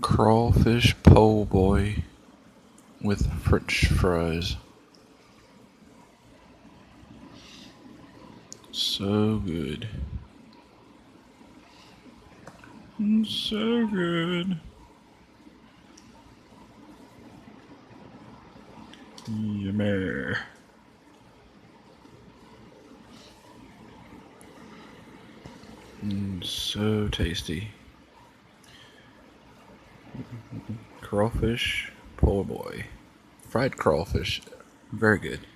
Crawfish po' boy with French fries. So good. So good. Yummy. So tasty. Crawfish po' boy. Fried crawfish. Very good.